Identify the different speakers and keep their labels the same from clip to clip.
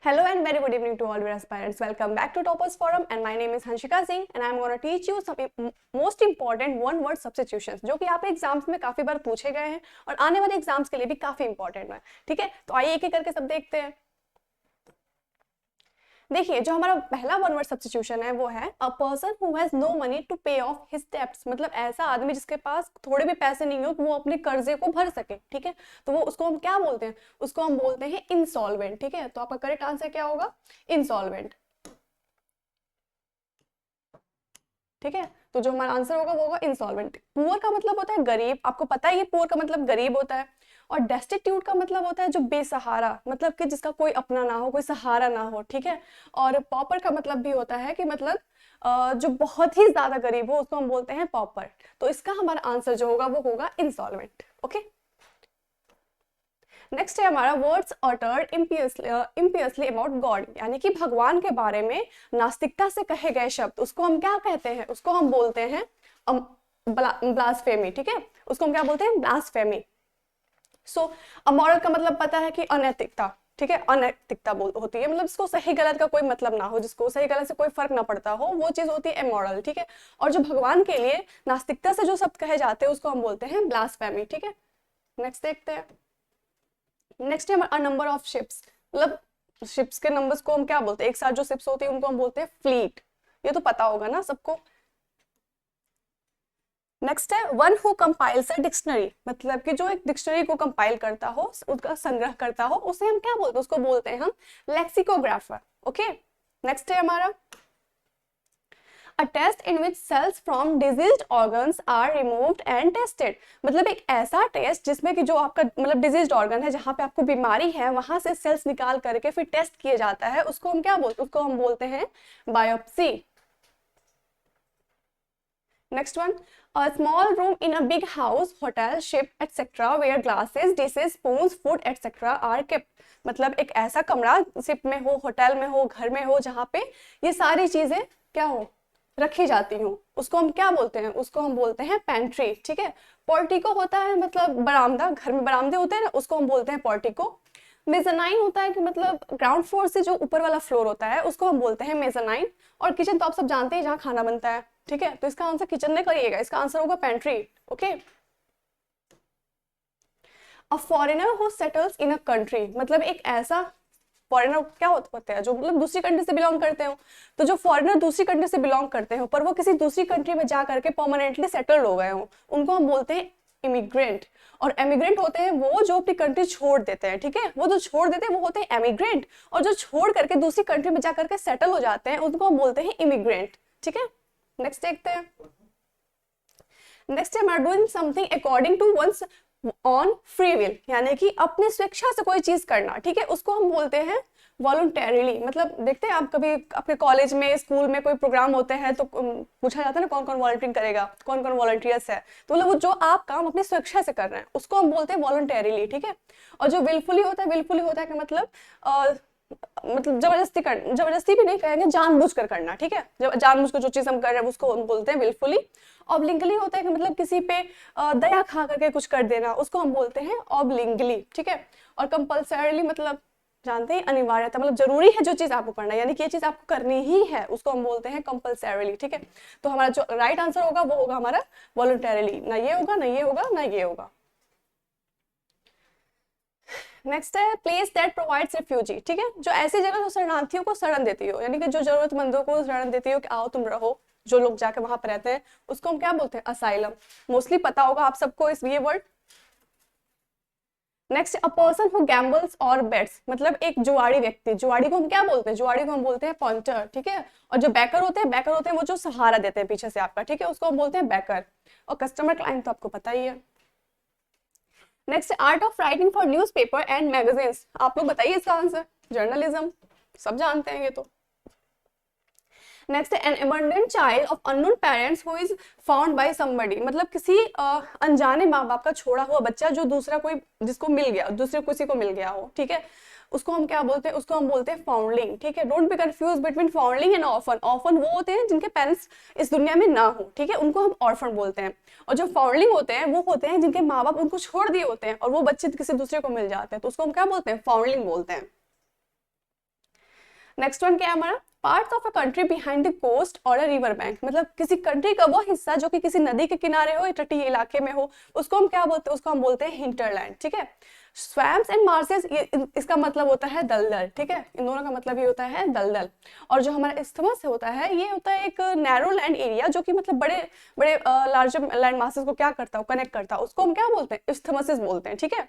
Speaker 1: Hello and very good evening to all your aspirants. Welcome back to Toppers Forum and my name is Hanshika Singh and I'm going to teach you some most important one word substitutions जो कि आप exams में काफी बार पूछे गए हैं और आने वाले एग्जाम्स के लिए भी काफी इंपॉर्टेंट है। ठीक है, तो आइए एक एक करके सब देखते हैं। देखिए, जो हमारा पहला वन वर्ड सब्स्टिट्यूशन है वो है a person who has no money to pay off his debts. मतलब ऐसा आदमी जिसके पास थोड़े भी पैसे नहीं हो वो अपने कर्जे को भर सके। ठीक है, तो वो उसको हम क्या बोलते हैं? उसको हम बोलते हैं इंसॉल्वेंट। ठीक है, तो आपका करेक्ट आंसर क्या होगा? इंसॉल्वेंट। ठीक है, तो जो हमारा आंसर होगा वो होगा इंसॉल्वेंट। पुअर का मतलब होता है गरीब, आपको पता है ये पुअर का मतलब गरीब होता है। और डेस्टिट्यूट का मतलब होता है जो बेसहारा, मतलब कि जिसका कोई अपना ना हो, कोई सहारा ना हो। ठीक है, और पॉपर का मतलब भी होता है कि मतलब जो बहुत ही ज्यादा गरीब हो उसको हम बोलते हैं पॉपर। तो इसका हमारा आंसर जो होगा वो होगा इंसॉल्वेंट। ओके, नेक्स्ट है हमारा वर्ड्स अटर्ड इम्पियसली अबाउट गॉड, यानी कि भगवान के बारे में नास्तिकता से कहे गए शब्द, उसको हम क्या कहते हैं? उसको हम बोलते हैं ब्लास्फेमी। ठीक है, उसको हम क्या बोलते हैं? ब्लास्फेमी। सो अमोरल का मतलब पता है कि अनैतिकता। ठीक है, अनैतिकता होती है, मतलब इसको सही गलत का कोई मतलब ना हो, जिसको सही गलत से कोई फर्क ना पड़ता हो, वो चीज होती है इमोरल। ठीक है, और जो भगवान के लिए नास्तिकता से जो शब्द कहे जाते हैं उसको हम बोलते हैं ब्लास्फेमी। ठीक है, नेक्स्ट देखते हैं। नेक्स्ट है नंबर ऑफ शिप्स, मतलब शिप्स के नंबर्स को हम क्या बोलते हैं? एक साथ जो शिप्स होती है उनको हम बोलते हैं फ्लीट। ये तो पता होगा ना सबको। नेक्स्ट है one who compiles a dictionary, मतलब कि जो एक डिक्शनरी को कंपाइल करता हो, उसका संग्रह करता हो, उसे हम क्या बोलते हैं? उसको बोलते हैं हम लेक्सिकोग्राफर। ओके, नेक्स्ट है हमारा A test in which cells from diseased organs are removed and tested, मतलब एक ऐसा टेस्ट जिसमें कि जो आपका मतलब डिजीज्ड ऑर्गन है, जहां पे आपको बीमारी है, वहां से सेल्स निकाल करके फिर टेस्ट किया जाता है, उसको हम क्या बोलते हैं? उसको हम बोलते हैं biopsy. Next one, a small room in a big house, hotel, ship, etc., where glasses, dishes, spoons, food, etc. are kept. मतलब एक ऐसा कमरा शिप में हो, होटल में हो, घर में हो, जहाँ पे ये सारी चीजें क्या हो, रखी जाती हूँ, उसको हम क्या बोलते हैं? उसको हम बोलते हैं पेंट्री। ठीक है, पोर्टिको होता है मतलब बरामदा, घर में बरामदे होते हैं ना, उसको हम बोलते हैं पोर्टिको। मेजनाइन होता है कि मतलब ग्राउंड फ्लोर से जो ऊपर वाला फ्लोर होता है उसको हम बोलते हैं मेजनाइन। और किचन तो आप सब जानते हैं, जहाँ खाना बनता है। ठीक है, तो इसका आंसर किचन में करिएगा, इसका आंसर होगा pantry. Okay, a foreigner who settles in a country, मतलब एक ऐसा फॉरेनर क्या होते हैं जो मतलब दूसरी कंट्री से बिलोंग करते हो। तो जो फॉरेनर दूसरी कंट्री से बिलोंग करते हो पर वो किसी दूसरी कंट्री में जा करके परमानेंटली सेटल्ड हो गए हो, उनको हम बोलते हैं इमिग्रेंट। और एमिग्रेंट होते हैं वो जो अपनी कंट्री छोड़ देते हैं। ठीक है, वो जो छोड़ देते हैं वो होते हैं एमिग्रेंट, और जो छोड़ करके दूसरी कंट्री में जा करके सेटल हो जाते हैं उनको हम बोलते हैं इमिग्रेंट। ठीक है, नेक्स्ट देखते हैं। Next time are doing something according to one's own free will, यानी कि अपने स्वेच्छा से कोई चीज करना। ठीक है, उसको हम बोलते हैं वॉलंटरीली। मतलब देखते हैं आप कभी आपके कॉलेज में, स्कूल में कोई प्रोग्राम होते हैं तो पूछा जाता है ना कौन कौन वॉलंटियरिंग करेगा, कौन कौन वॉलंटियर्स है, तो मतलब वो जो आप काम अपनी स्वेच्छा से कर रहे हैं उसको हम बोलते हैं वॉलंटरीली। ठीक है, और जो विलफुली होता है, विलफुली होता है कि मतलब जबरदस्ती भी नहीं कहेंगे, जानबूझकर करना। ठीक है, जब जानबूझकर जो चीज हम कर रहे हैं उसको हम बोलते हैं विलफुली। ऑब्लिंगली होता है कि मतलब किसी पे दया खा करके कुछ कर देना, उसको हम बोलते हैं ऑब्लिंगली। ठीक है, और कंपल्सरीली मतलब जानते हैं अनिवार्यता, मतलब जरूरी है जो चीज आपको करना है, यानी कि ये चीज आपको करनी ही है, उसको हम बोलते हैं कंपल्सरीली। ठीक है, तो हमारा जो राइट आंसर होगा वो होगा हमारा वॉलंटरीली। ना ये होगा, ना ये होगा, ना ये होगा। नेक्स्ट है प्लेस दैट प्रोवाइड्स रिफ्यूजी। ठीक है, जो ऐसी जगह जो शरणार्थियों को शरण देती हो, यानी कि जो जरूरतमंदों को शरण देती हो कि आओ तुम रहो, जो लोग जाके वहां पर रहते हैं उसको हम क्या बोलते हैं? असाइलम। मोस्टली पता होगा आप सबको इस ये word. Next, a person who gambles और बेट्स, मतलब एक जुआड़ी व्यक्ति। जुआड़ी को हम क्या बोलते हैं? जुआड़ी को हम बोलते हैं पॉइंटर। ठीक है, और जो बैकर होते हैं, बैकर होते हैं वो जो सहारा देते हैं पीछे से आपका। ठीक है, उसको हम बोलते हैं बैकर। और कस्टमर क्लाइंट तो आपको पता ही है। Next, art of writing for newspaper and magazines, आप लोग बताइए इसका आंसर। जर्नलिज्म, सब जानते हैं ये तो। Next, an abandoned child of unknown parents who is found by somebody, मतलब किसी अनजाने माँ बाप का छोड़ा हुआ बच्चा जो दूसरा कोई जिसको मिल गया, दूसरे किसी को मिल गया हो। ठीक है, उसको हम क्या बोलते हैं? उसको हम बोलते हैं फाउंडलिंग। ठीक है, don't be confuse between फाउंडलिंग and orphan. Orphan वो होते हैं जिनके पेरेंट्स इस दुनिया में ना हो। ठीक है, उनको हम ऑर्फन बोलते हैं। और जो फाउंडलिंग होते हैं वो होते हैं जिनके माँ बाप उनको छोड़ दिए होते हैं और वो बच्चे किसी दूसरे को मिल जाते हैं, तो उसको हम क्या बोलते हैं? फाउंडलिंग बोलते हैं। नेक्स्ट वन क्या है हमारा, parts of a country behind the coast और अ रिवर बैंक, मतलब किसी कंट्री का वो हिस्सा जो कि किसी नदी के किनारे हो या तटीय इलाके में हो, उसको हम क्या बोलते हैं, उसको हम बोलते हैं हिंटरलैंड, ठीक है। स्वैम्स एंड मार्सेस, ये इसका मतलब होता है दलदल, ठीक है, इन दोनों का मतलब ये होता है दलदल। और जो हमारा इस्थमस होता है, ये होता है एक नैरो लैंड एरिया जो कि मतलब बड़े बड़े लार्जर लैंड मासेस को क्या करता है, कनेक्ट करता है, उसको हम क्या बोलते हैं, इस्थमसिस बोलते हैं, ठीक है।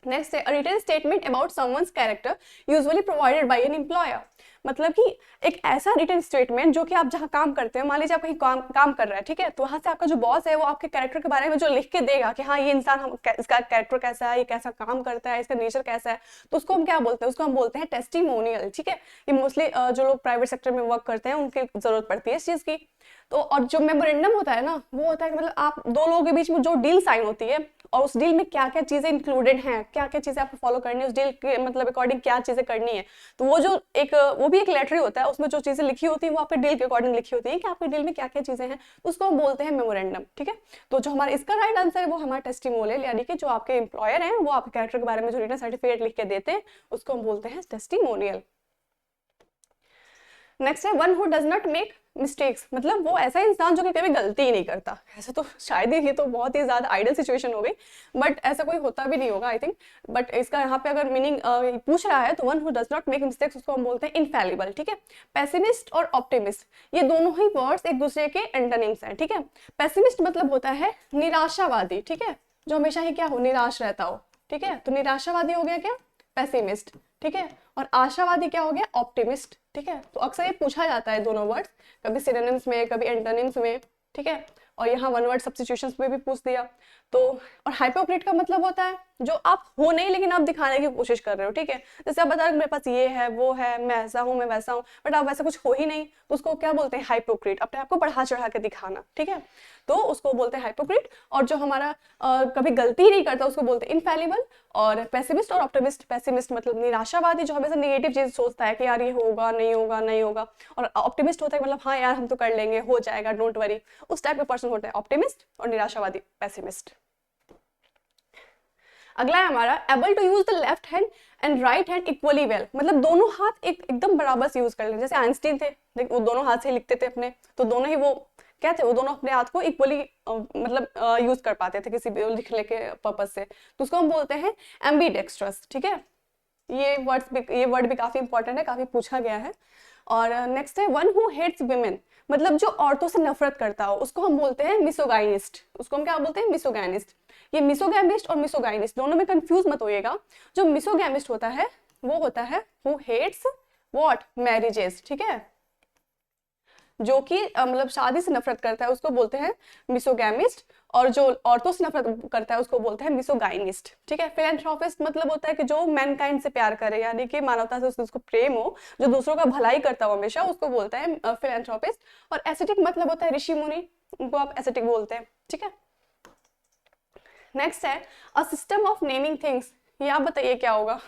Speaker 1: नेक्स्ट है, written statement about someone's character usually provided by an employer, मतलब कि एक ऐसा रिटन स्टेटमेंट जो कि आप जहाँ काम करते हो, मान लीजिए आप कहीं काम कर रहे हैं, ठीक है, तो वहां से आपका जो बॉस है वो आपके कैरेक्टर के बारे में जो लिख के देगा कि हाँ ये इंसान, हम इसका कैरेक्टर कैसा है, ये कैसा काम करता है, इसका नेचर कैसा है, तो उसको हम क्या बोलते हैं, उसको हम बोलते हैं टेस्टिमोनियल, ठीक है। ये मोस्टली जो लोग प्राइवेट सेक्टर में वर्क करते हैं उनकी जरूरत पड़ती है इस चीज की। तो और जो मेमोरेंडम होता है ना, वो होता है कि मतलब आप दो लोगों के बीच में जो डील साइन होती है और उस डील में क्या क्या चीजें इंक्लूडेड हैं, क्या क्या चीजें आपको फॉलो करनी है, उस डील के मतलब अकॉर्डिंग क्या चीजें करनी है, तो वो जो एक वो भी एक लेटर ही होता है, उसमें जो चीजें लिखी होती है वो आपके डील के अकॉर्डिंग लिखी होती है कि आपके डील में क्या क्या चीजें हैं, तो उसको हम बोलते हैं मेमोरेंडम, ठीक है। तो जो हमारा इसका राइट आंसर है वो हमारा टेस्टिमोनियल, यानी कि जो आपके एम्प्लॉयर हैं वो आपके कैरेक्टर के बारे में जो रिटन सर्टिफिकेट लिख के देते हैं उसको हम बोलते हैं टेस्टिमोनियल। नेक्स्ट है, one who does not make mistakes, मतलब वो ऐसा इंसान जो कि कभी गलती ही नहीं करता। ऐसा तो शायद ही, ये तो बहुत ही ज्यादा आइडियल सिचुएशन हो गई, बट ऐसा कोई होता भी नहीं होगा आई थिंक। बट इसका यहाँ पे अगर मीनिंग पूछ रहा है तो one who does not make mistakes उसको हम बोलते हैं इनफैलिबल, ठीक है। पेसिमिस्ट और ऑप्टिमिस्ट, ये दोनों ही वर्ड्स एक दूसरे के एंटोनिम्स हैं, ठीक है। पेसिमिस्ट मतलब होता है निराशावादी, ठीक है, जो हमेशा ही क्या हो, निराश रहता हो, ठीक है, तो निराशावादी हो गया क्या, पेसिमिस्ट, ठीक है। और आशावादी क्या हो गया, ऑप्टिमिस्ट, ठीक है। तो अक्सर ये पूछा जाता है दोनों वर्ड्स, कभी सिनोनिम्स में कभी एंटोनिम्स में, ठीक है। और यहाँ वन वर्ड सब्स्टिट्यूशंस में भी पूछ दिया। तो और हाइपोक्रिट का मतलब होता है जो आप हो नहीं लेकिन आप दिखाने की कोशिश कर रहे हो, ठीक है। जैसे आप बता रहे हो मेरे पास ये है वो है, मैं ऐसा हूँ मैं वैसा हूँ, बट आप वैसा कुछ हो ही नहीं, तो उसको क्या बोलते हैं, हाइपोक्रिट, अपने आप को बढ़ा चढ़ा के दिखाना, ठीक है, तो उसको बोलते हैं हाइपोक्रिट। और जो हमारा कभी गलती ही नहीं करता उसको बोलते हैं इनफैलिबल। और पेसिमिस्ट और ऑप्टिमिस्ट, पेसिमिस्ट मतलब निराशावादी जो हमेशा नेगेटिव चीज सोचता है कि यार ये होगा नहीं होगा नहीं होगा, और ऑप्टिमिस्ट होता है मतलब हाँ यार हम तो कर लेंगे, हो जाएगा, डोंट वरी, उस टाइप का पर्सन होता है ऑप्टिमिस्ट और निराशावादी पेसिमिस्ट। अगला है हमारा, able to use the left hand and right hand equally well, मतलब दोनों हाथ एकदम बराबर से यूज कर लें। जैसे आइंस्टीन थे, वो दोनों हाथ से लिखते थे अपने, तो दोनों ही वो क्या थे, वो दोनों अपने हाथ को इक्वली मतलब यूज कर पाते थे किसी भी लिखने के पर्पज से, तो उसको हम बोलते हैं एम्बीडेक्स्ट्रस, ठीक है। ये वर्ड भी काफी इंपॉर्टेंट है, काफी पूछा गया है। और नेक्स्ट है, वन हु हेट्स वुमेन, मतलब जो औरतों से नफरत करता हो उसको हम बोलते हैं मिसोगाइनिस्ट, उसको हम क्या बोलते हैं, मिसोगाइनिस्ट। ये मिसोगैमिस्ट और मिसोगाइनिस्ट दोनों में कंफ्यूज मत होइएगा। जो मिसोगैमिस्ट होता है वो होता है हु हेट्स व्हाट, मैरिजेस, ठीक है, जो कि मतलब शादी से नफरत करता है उसको बोलते हैं मिसोगैमिस्ट, और जो औरतों से नफरत करता है उसको बोलते हैं मिसोगाइनिस्ट, ठीक है। फिलैंथ्रोपिस्ट मतलब होता है कि जो मैनकाइंड से प्यार करे, यानी कि मानवता से उसको प्रेम हो, जो दूसरों का भलाई करता हो हमेशा, उसको बोलता है फिलैंथ्रोपिस्ट। और एस्थेटिक मतलब होता है ऋषि मुनि, उनको आप एस्थेटिक बोलते हैं, ठीक है। नेक्स्ट है, a system of naming things, ये आप बताइए क्या होगा,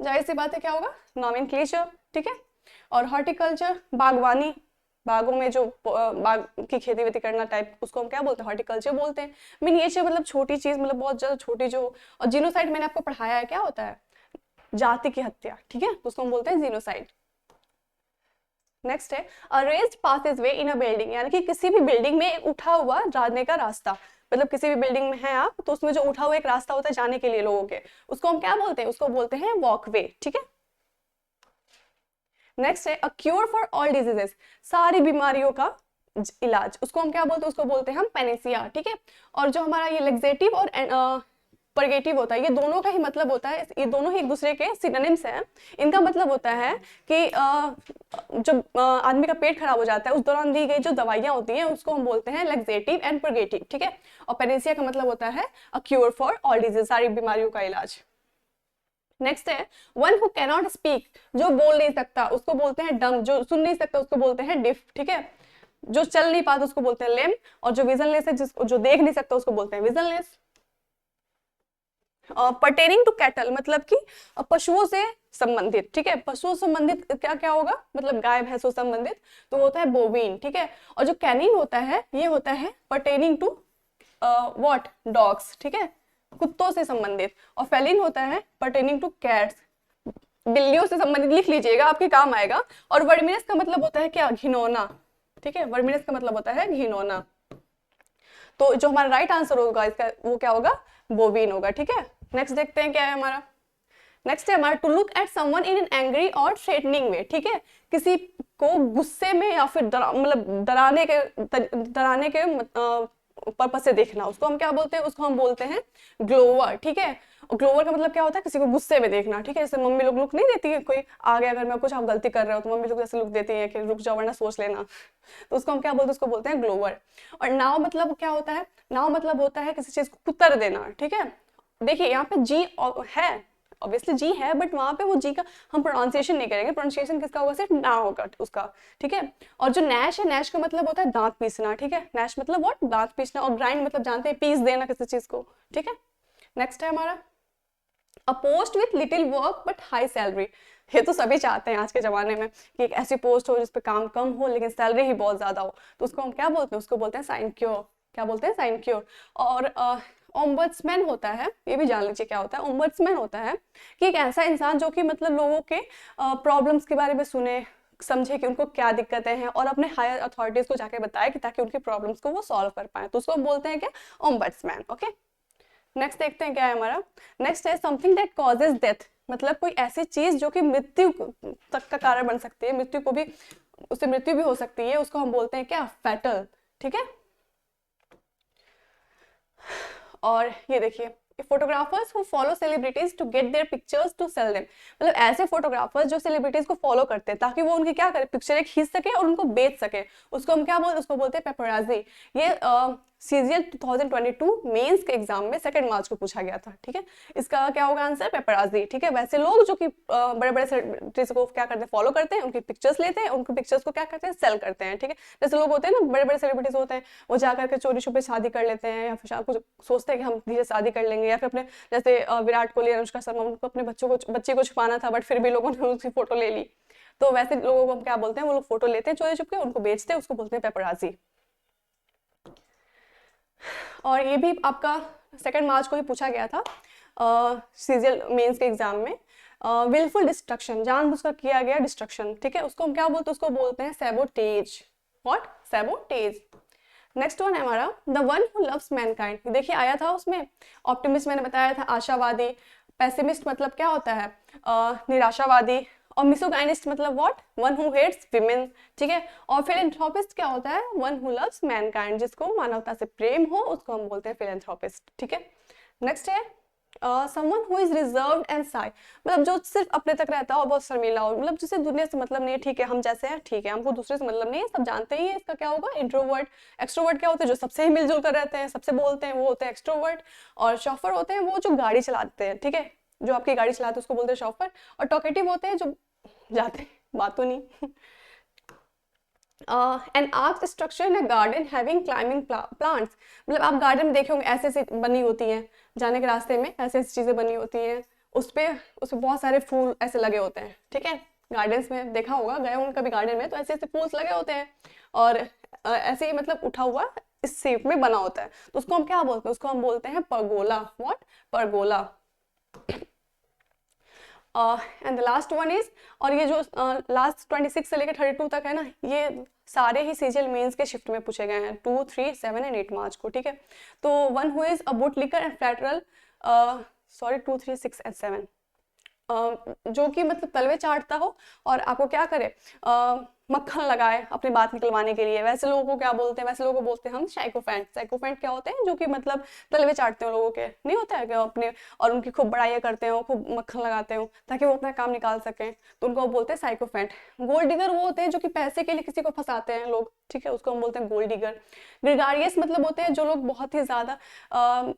Speaker 1: जाहिर सी बात है क्या होगा, नॉमेनक्लेचर, ठीक है। और हॉर्टिकल्चर, बागवानी, बागों में जो बाग की खेती वेती करना टाइप, उसको हम क्या बोलते हैं, हॉर्टिकल्चर बोलते हैं। मिनिएचर मतलब छोटी चीज, मतलब बहुत ज्यादा छोटी जो। और जीनोसाइड मैंने आपको पढ़ाया है क्या होता है, जाति की हत्या, ठीक है, तो उसको हम बोलते हैं जीनोसाइड। नेक्स्ट है, अ रेज्ड पासेजवे इन अ बिल्डिंग, यानी कि किसी भी बिल्डिंग में एक उठा हुआ जाने का रास्ता, मतलब किसी भी बिल्डिंग में है आप तो उसमें जो उठा हुआ एक रास्ता होता है जाने के लिए लोगों के, उसको हम क्या बोलते हैं, उसको बोलते हैं वॉकवे, ठीक है। नेक्स्ट है, a cure for all diseases, सारी बीमारियों का इलाज, उसको हम क्या बोलते हैं, उसको बोलते हैं हम पेनिसिया, ठीक है। और जो हमारा ये लेग्जेटिव और परगेटिव होता है, ये दोनों का ही मतलब होता है, ये दोनों ही एक दूसरे के सिनोनिम्स हैं। इनका मतलब होता है कि जब आदमी का पेट खराब हो जाता है उस दौरान दी गई जो दवाइयां होती हैं उसको हम बोलते हैं लेग्जेटिव एंड परगेटिव, ठीक है। और पेनिसिया का मतलब होता है a cure for all disease, सारी बीमारियों का इलाज। नेक्स्ट है, वन हु कैनॉट स्पीक, जो बोल नहीं सकता उसको बोलते हैं डम, जो सुन नहीं सकता उसको बोलते हैं डिफ, ठीक है। जो चल नहीं पाता उसको बोलते हैं लेम, और जो विजनलेस है, जिसको जो देख नहीं सकता उसको बोलते हैं विजनलेस। पर्टेनिंग टू कैटल मतलब कि पशुओं से संबंधित, ठीक है, पशुओं से संबंधित क्या क्या होगा, मतलब गाय भैंसों से संबंधित, तो होता है बोवीन, ठीक है। और जो कैनिन होता है ये होता है पर्टेनिंग टू व्हाट, डॉग्स, ठीक है, कुत्तों से संबंधित। और फेलिन होता है पर्टेनिंग टू कैट्स, बिल्लियों से संबंधित लिख लीजिएगा, आपके काम आएगा। और वर्मिनस का मतलब होता है क्या, घिनौना, ठीक है, वर्मिनस का मतलब होता है घिनौना। तो जो हमारा राइट आंसर होगा इसका वो क्या होगा, बोविन होगा, ठीक है। नेक्स्ट देखते हैं क्या है हमारा। नेक्स्ट है हमारा to look at someone in an angry और थ्रेटनिंग वे, ठीक है, किसी को गुस्से में या फिर मतलब डराने के पर्पज से देखना, उसको हम क्या बोलते हैं, उसको हम बोलते हैं ग्लोवर, ठीक है। ग्लोवर का मतलब क्या होता है, किसी को गुस्से में देखना, ठीक है। जैसे मम्मी लोग लुक नहीं देती है, कोई आ गया घर में कुछ आप गलती कर रहे हो तो मम्मी लोग जैसे लुक देती है कि रुक जाओ वरना सोच लेना, तो उसको हम क्या बोलते हैं, उसको बोलते हैं ग्लोवर। और नाव मतलब क्या होता है, नाव मतलब होता है किसी चीज को कुतर देना, ठीक है। देखिए यहाँ पे जी है, ऑब्वियसली जी है, बट वहां पे वो जी का हम प्रोनाउंसिएशन नहीं करेंगे, प्रोनाउंसिएशन किसका होगा, सिर्फ ना होगा उसका, ठीक है। और जो नैश है, नैश का मतलब होता है दांत पीसना, ठीक है। नैश मतलब व्हाट, दांत पीसना। और ग्राइंड मतलब जानते हैं, पीस देना किसी चीज को, ठीक है। नेक्स्ट है हमारा अ post with little work but high salary. ये तो सभी चाहते हैं आज के जमाने में कि एक ऐसी पोस्ट हो जिसपे काम कम हो लेकिन सैलरी ही बहुत ज्यादा हो, तो उसको हम क्या बोलते हैं, उसको बोलते हैं साइनक्योर। क्या बोलते हैं, साइनक्योर। और ओम्बड्समैन होता है, ये भी जान लीजिए क्या होता है। ओम्बड्समैन होता है कि एक ऐसा इंसान जो कि मतलब लोगों के प्रॉब्लम्स के बारे में सुने, समझे कि उनको क्या दिक्कतें हैं और अपने हायर अथॉरिटीज को जाके बताए कि ताकि उनकी प्रॉब्लम्स को वो सॉल्व कर पाए, तो उसको हम बोलते हैं क्या, ओम्बड्समैन, ओके। नेक्स्ट देखते हैं क्या है हमारा। नेक्स्ट है समथिंग दैट कॉजेज डेथ, मतलब कोई ऐसी चीज जो कि मृत्यु तक का कारण बन सकती है, मृत्यु को भी, उससे मृत्यु भी हो सकती है, उसको हम बोलते हैं क्या, फैटल, ठीक है। और ये देखिए photographers who follow celebrities to get their pictures to sell them, मतलब ऐसे फोटोग्राफर्स जो सेलिब्रिटीज को फॉलो करते हैं ताकि वो उनकी क्या करे, पिक्चर खींच सके और उनको बेच सके, उसको हम क्या बोलते हैं, उसको बोलते हैं पेपराजी। ये सीजीएल 2022 मेंस के एग्जाम में 2 मार्च को पूछा गया था, ठीक है। इसका क्या होगा आंसर, पेपराजी, ठीक है। वैसे लोग जो कि बड़े बड़े सेलिब्रिटीज को क्या करते हैं, फॉलो करते हैं, उनकी पिक्चर्स लेते हैं, उनकी पिक्चर्स को क्या करते हैं, सेल करते हैं, ठीक है। जैसे लोग होते हैं ना, बड़े बड़े सेलिब्रिटीज होते हैं, वो जाकर के चोरी छुपे शादी कर लेते हैं या फिर कुछ सोचते हैं कि हम धीरे शादी कर लेंगे, या फिर अपने जैसे विराट कोहली, अनुष्का शर्मा, उनको अपने बच्चे को छुपाना था बट फिर भी लोगों ने उसकी फोटो ले ली, तो वैसे लोगों को हम क्या बोलते हैं, वो लोग फोटो लेते हैं चोरी छुपके, उनको बेचते हैं, उसको बोलते हैं पेपराजी। और ये भी आपका 2 मार्च को ही पूछा गया था सीजीएल मेंस के एग्जाम में। विलफुल डिस्ट्रक्शन, जानबूझकर किया गया डिस्ट्रक्शन, ठीक है, उसको हम क्या बोलते हैं, उसको बोलते हैं sabotage. What, sabotage. Next one है हमारा the one who loves Mankind. देखिए आया था उसमें ऑप्टिमिस्ट मैंने बताया था, आशावादी। पेसिमिस्ट मतलब क्या होता है, निराशावादी। और मिसोगाइनिस्ट मतलब what, one who hates women, ठीक है। और फिलेंथ्रोपिस्ट क्या होता है, वन हु लव्स मैनकाइंड, जिसको मानवता से प्रेम हो उसको हम बोलते हैं फिलेंथ्रोपिस्ट, ठीक है। नेक्स्ट है someone who is reserved and shy, मतलब जो सिर्फ अपने तक रहता हो और बहुत शर्मीला हो, मतलब जिसे दुनिया से मतलब नहीं है, ठीक है हम जैसे हैं ठीक है, हमको दूसरे से मतलब नहीं है, सब जानते ही है। इसका क्या होगा, इंट्रोवर्ट। एक्सट्रोवर्ट क्या होते हैं, जो सबसे ही मिलजुल कर रहते हैं, सबसे बोलते हैं, वो होते हैं एक्सट्रोवर्ट। और शॉफर होते हैं वो जो गाड़ी चलाते हैं, ठीक है, जो आपकी गाड़ी चलाते हैं उसको बोलते हैं शॉफर। और टॉकेटिव होते हैं जो जाते बातों नहीं। N arch structure in a garden having climbing plants, मतलब आप गार्डन में देखे होंगे ऐसे ऐसे बनी होती हैं, जाने के रास्ते में ऐसे ऐसी चीजें बनी होती हैं, उस पे बहुत सारे फूल ऐसे लगे होते हैं, ठीक है। गार्डन्स में देखा होगा, गए होंगे कभी गार्डन में, तो ऐसे ऐसे फूल्स लगे होते हैं और ऐसे ही मतलब उठा हुआ इस शेप में बना होता है, तो उसको हम क्या बोलते हैं, उसको हम बोलते हैं pergola. What, pergola. And the last one is, और ये जो लास्ट 26 से लेकर 32 तक है ना, ये सारे ही सीजीएल मेंस के शिफ्ट में पूछे गए हैं 2, 3, 7 एंड 8 मार्च को, ठीक है। तो one who is a bootlicker and flatterer, sorry 2, 3, 6 and 7, जो कि मतलब तलवे चाटता हो और आपको क्या करे, मक्खन लगाए अपनी बात निकलवाने के लिए, वैसे लोगों को क्या बोलते हैं, वैसे लोगों को बोलते हैं हम साइकोफेंट। साइकोफेंट क्या होते हैं, जो कि मतलब तलवे चाटते हो लोगों के, नहीं होता है कि अपने और उनकी खूब बड़ाइयाँ करते हो, खूब मक्खन लगाते हो ताकि वो अपना काम निकाल सकें, तो उनको बोलते हैं साइकोफेंट। गोल्ड डिगर वो होते हैं जो कि पैसे के लिए किसी को फंसाते हैं लोग, ठीक है, उसको हम बोलते हैं गोल्ड डिगर। ग्रेगारियस मतलब होते हैं जो लोग बहुत ही ज्यादा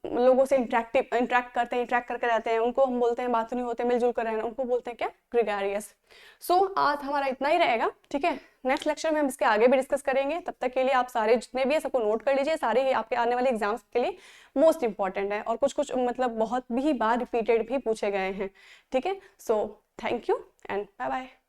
Speaker 1: लोगों से इंटरेक्ट करके रहते हैं, उनको हम बोलते हैं बात नहीं होते, मिलजुल कर रहना, उनको बोलते हैं क्या, ग्रेगारियस। सो आज हमारा इतना ही रहेगा, ठीक है। नेक्स्ट लेक्चर में हम इसके आगे भी डिस्कस करेंगे, तब तक के लिए आप सारे जितने भी है सबको नोट कर लीजिए, सारे ही आपके आने वाले एग्जाम्स के लिए मोस्ट इंपॉर्टेंट है और कुछ कुछ मतलब बहुत भी बार रिपीटेड भी पूछे गए हैं, ठीक है। So thank you and bye bye.